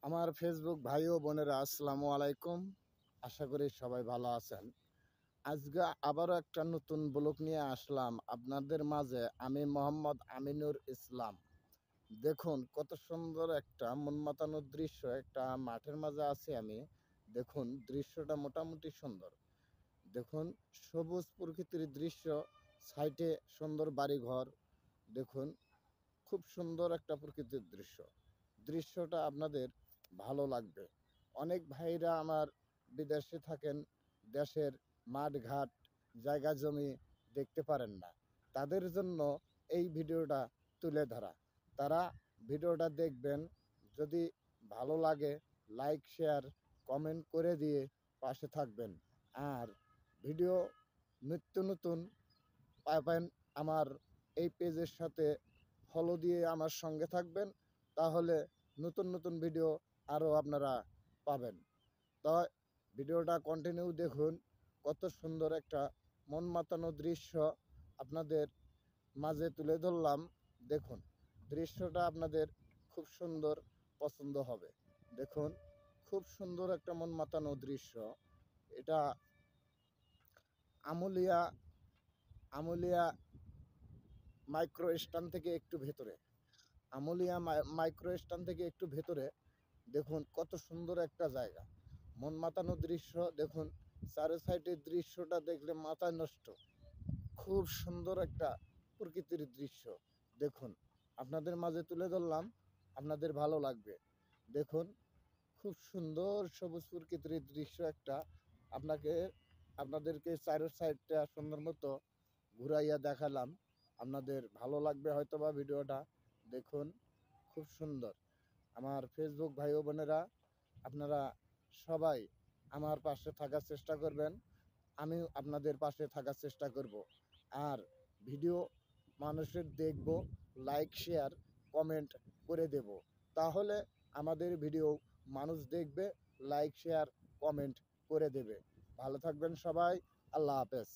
আমার ফেসবুক ভাই ও বোনেরা আসসালামু আলাইকুম। আশা করি সবাই ভালো আছেন। আজকে আবারও একটা নতুন ব্লগ নিয়ে আসলাম আপনাদের মাঝে। আমি মোহাম্মদ আমিনুর ইসলাম। দেখুন কত সুন্দর একটা মন মাতানোর দৃশ্য, একটা মাঠের মাঝে আছি আমি। দেখুন দৃশ্যটা মোটামুটি সুন্দর। দেখুন সবুজ প্রকৃতির দৃশ্য, সাইডে সুন্দর বাড়িঘর। দেখুন খুব সুন্দর একটা প্রকৃতির দৃশ্যটা আপনাদের ভালো লাগবে। অনেক ভাইরা আমার বিদেশে থাকেন, দেশের মাঠঘাট জায়গা জমি দেখতে পারেন না, তাদের জন্য এই ভিডিওটা তুলে ধরা। তারা ভিডিওটা দেখবেন, যদি ভালো লাগে লাইক শেয়ার কমেন্ট করে দিয়ে পাশে থাকবেন। আর ভিডিও নিত্য নতুন পাবেন আমার এই পেজের সাথে ফলো দিয়ে আমার সঙ্গে থাকবেন, তাহলে নতুন নতুন ভিডিও আরও আপনারা পাবেন। তো ভিডিওটা কন্টিনিউ দেখুন। কত সুন্দর একটা মন মাতানো দৃশ্য আপনাদের মাঝে তুলে ধরলাম। দেখুন দৃশ্যটা আপনাদের খুব সুন্দর পছন্দ হবে। দেখুন খুব সুন্দর একটা মন মাতানো দৃশ্য। এটা আমুলিয়া আমুলিয়া মাইক্রো স্ট্যান্ড থেকে একটু ভেতরে, আমুলিয়া মাইক্রো স্ট্যান্ড থেকে একটু ভেতরে। দেখুন কত সুন্দর একটা জায়গা, মন মাতানো দৃশ্য। দেখুন চারি সাইডের দৃশ্যটা দেখলে মাথায় নষ্ট। খুব সুন্দর একটা প্রকৃতির দৃশ্য। দেখুন আপনাদের মাঝে তুলে ধরলাম, আপনাদের ভালো লাগবে। দেখুন খুব সুন্দর সবুজ প্রকৃতির দৃশ্য একটা। আপনাদেরকে চারের সাইডটা সুন্দর মতো ঘুরাইয়া দেখালাম, আপনাদের ভালো লাগবে হয়তোবা ভিডিওটা। দেখুন খুব সুন্দর। আমার ফেসবুক ভাই ও বোনেরা, আপনারা সবাই আমার পাশে থাকার চেষ্টা করবেন, আমি আপনাদের পাশে থাকার চেষ্টা করব। আর ভিডিও মানুষের দেখব, লাইক শেয়ার কমেন্ট করে দেব, তাহলে আমাদের ভিডিও মানুষ দেখবে, লাইক শেয়ার কমেন্ট করে দেবে। ভালো থাকবেন সবাই। আল্লাহ হাফেজ।